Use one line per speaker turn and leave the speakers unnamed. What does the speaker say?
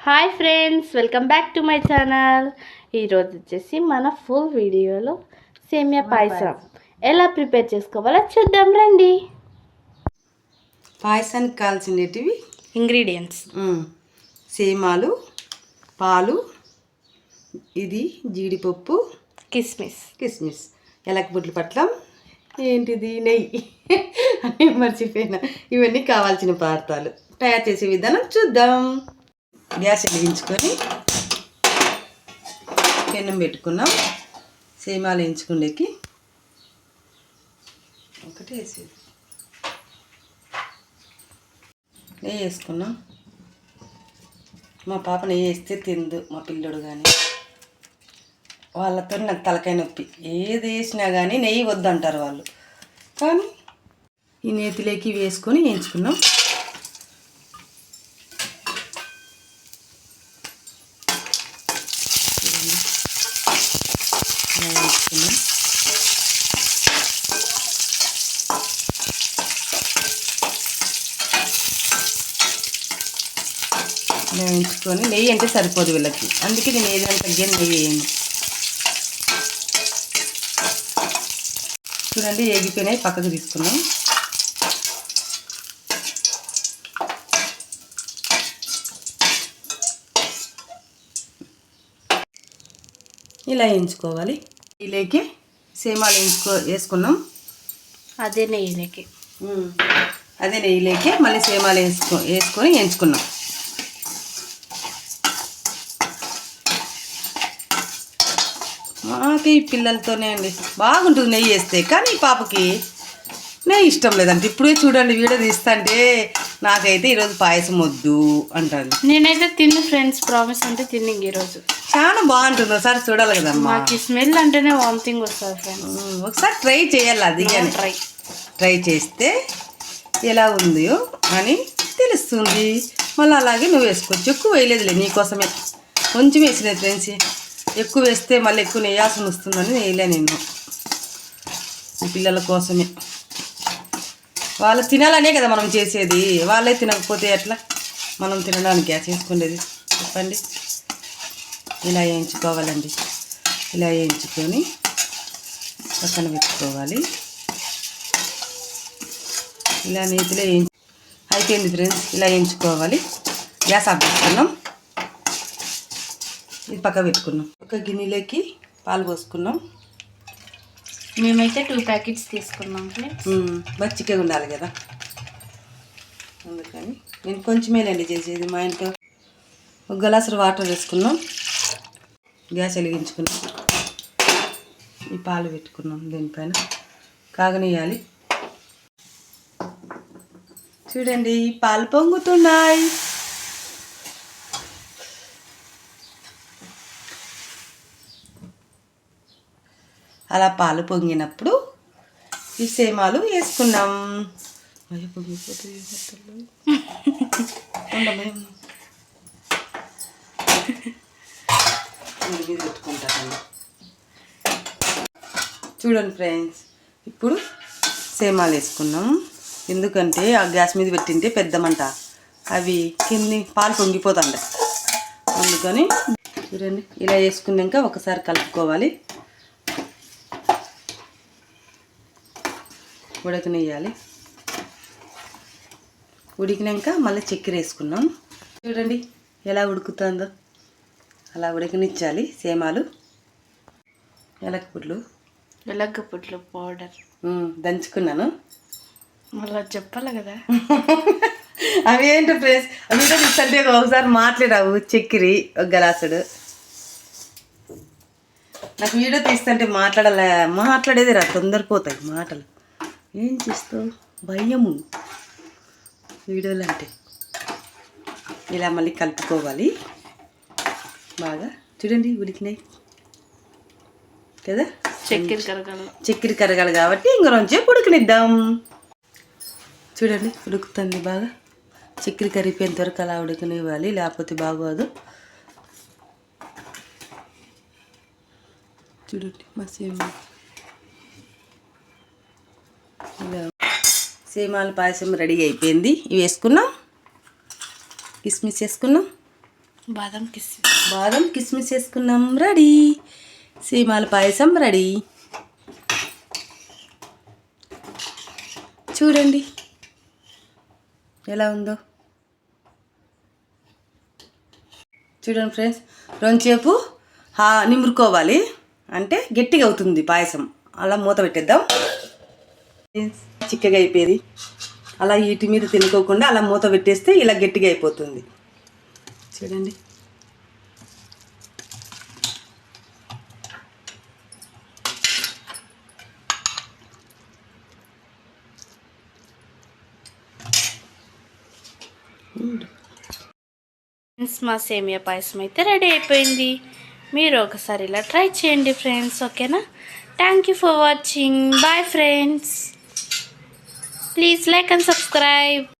Hi friends, welcome back to my channel. ఈరోజు వచ్చేసి మన ఫుల్ వీడియోలో సేమియా పాయసం ఎలా ప్రిపేర్ చేసుకోవాలో చూద్దాం రండి.
పాయసానికి కావాల్సినవి
ఇంగ్రీడియంట్స్:
సేమాలు, పాలు, ఇది జీడిపప్పు, కిస్మిస్, ఎలకబుడ్ల పట్లం, ఏంటిది నెయ్యి అని మర్చిపోయినా. ఇవన్నీ కావాల్సిన పదార్థాలు. తయారు చేసే విధానం చూద్దాం. గ్యాస్ వెలిగించుకొని పెనం పెట్టుకున్నాం. సేమాలు వేయించుకుండేకి ఒకటి వేసేది నెయ్యి వేసుకున్నాం. మా పాప నెయ్యి వేస్తే తిందు, మా పిల్లడు కానీ. వాళ్ళతో నాకు తలకాయ నొప్పి. ఏది వేసినా కానీ నెయ్యి వద్దంటారు వాళ్ళు. కానీ ఈ నేతిలోకి వేసుకొని వేయించుకున్నాం. వేయించుకొని నెయ్యి అంటే సరిపోదు వీళ్ళకి, అందుకే నేను ఏదైనా తగ్గిన నెయ్యి వేయను. చూడండి, ఏగిపోయినాయి, పక్కకు తీసుకున్నాం. ఇలా వేయించుకోవాలి. నెయ్యిలోకి సేమాలు వేసుకున్నాం.
అదే నెయ్యిలోకి
మళ్ళీ సేమాలు వేసుకొని వేయించుకున్నాం. మాకు ఈ పిల్లలతోనే అండి బాగుంటుంది నెయ్యి వేస్తే. కానీ పాపకి నెయ్యి ఇష్టం లేదంటే. ఇప్పుడే చూడండి వీడియో తీస్తుంటే నాకైతే ఈరోజు పాయసం వద్దు అంటాను.
నేనైతే తిన్న ఫ్రెండ్స్, ప్రామిస్ అంటే తిని ఈరోజు
చాలా బాగుంటుంది. ఒకసారి చూడాలి కదమ్మా.
మాకు స్మెల్ అంటేనే వామిటింగ్ వస్తుంది ఫ్రెండ్స్.
ఒకసారి ట్రై చేయాలి. అది ట్రై చేస్తే ఎలా ఉందో అని తెలుస్తుంది. మళ్ళీ అలాగే నువ్వు వేసుకోవచ్చు. ఎక్కువ వేయలేదులే, నీకోసమే కొంచెం వేసినది ఫ్రెండ్స్. ఎక్కువ వేస్తే మళ్ళీ ఎక్కువ నెయ్యాల్సిన వస్తుందని వేయలే నేను. ఈ పిల్లల కోసమే. వాళ్ళు తినాలనే కదా మనం చేసేది. వాళ్ళే తినకపోతే ఎట్లా మనం తినడానికి చేసుకునేది చెప్పండి. ఇలా వేయించుకోవాలండి. ఇలా వేయించుకొని పక్కన పెట్టుకోవాలి. ఇలా నేతిలో అయిపోయింది ఫ్రెండ్స్. ఇలా వేయించుకోవాలి. గ్యాస్ ఆఫ్ చేసుకున్నాం. ఇది పక్క పెట్టుకున్నాం. ఒక గిన్నెలోకి పాలు పోసుకున్నాం.
మేమైతే 2 ప్యాకెట్స్ తీసుకున్నాం ఫ్రెండ్స్.
చిక్కగా ఉండాలి కదా, అందుకని నేను కొంచెమేనండి చేసేది. మా ఇంట్లో ఒక గ్లాసు వాటర్ వేసుకున్నాం. గ్యాస్ వెలిగించుకున్నాం. ఈ పాలు పెట్టుకున్నాం. దీనిపైన కాగనియాలి. చూడండి, పాలు పొంగుతున్నాయి. అలా పాలు పొంగినప్పుడు ఈ సేమాలు వేసుకున్నాం. చూడండి ఫ్రెండ్స్, ఇప్పుడు సేమాలు వేసుకున్నాం. ఎందుకంటే ఆ గ్యాస్ మీద పెట్టింటే పెద్ద మంట, అవి కింది పాలు పొంగిపోతాండి. అందుకని చూడండి, ఇలా వేసుకున్నాక ఒకసారి కలుపుకోవాలి. ఉడకనియాలి. ఉడికినాక మళ్ళీ చక్కెర వేసుకున్నాం. చూడండి ఎలా ఉడుకుతుందో. అలా ఉడకనిచ్చాలి. సేమాలు,
ఎలగపుట్లు పౌడర్
దంచుకున్నాను.
మళ్ళీ చెప్పాలి కదా.
అవి ఏంటో ఫ్రెండ్స్, అవి తీస్తుంటే ఒకసారి మాట్లాడావు. చక్కెర ఒక గ్లాసుడు. నాకు వీడియో తీస్తుంటే మాట్లాడేది రా, తొందరపోతాయి మాటలు. ఏం చేస్తావు, భయము వీడియోలు అంటే. ఇలా మళ్ళీ కలుపుకోవాలి బాగా. చూడండి ఉడికినాయి కదా. చక్కెర కరగాలి కాబట్టి ఇంకొంచెం ఉడకనిద్దాం. చూడండి ఉడుకుతుంది బాగా. చక్కెర కరిగిపోయేంత వరకు అలా ఉడకనివ్వాలి, లేకపోతే బాగోదు. చూడండి మా సేమియా ఇలా సేమియాల పాయసం రెడీ అయిపోయింది. ఇవి వేసుకున్నాం, కిస్మిస్ వేసుకున్నాం, బాదం కిస్మిస్ వేసుకున్నాం. రెడీ, సేమియాల పాయసం రెడీ. చూడండి ఎలా ఉందో. చూడండి ఫ్రెండ్స్, రెండుసేపు నిమురుకోవాలి, అంటే గట్టిగా అవుతుంది పాయసం. అలా మూత పెట్టేద్దాం. చిక్కగా అయిపోయేది. అలా వీటి మీద తినుకోకుండా అలా మూత పెట్టేస్తే ఇలా గట్టిగా అయిపోతుంది. చూడండి,
మా సేమియా పాయసం అయితే రెడీ అయిపోయింది. మీరు ఒకసారి ఇలా ట్రై చేయండి ఫ్రెండ్స్. ఓకేనా? Thank you for watching. Bye friends. Please like and subscribe.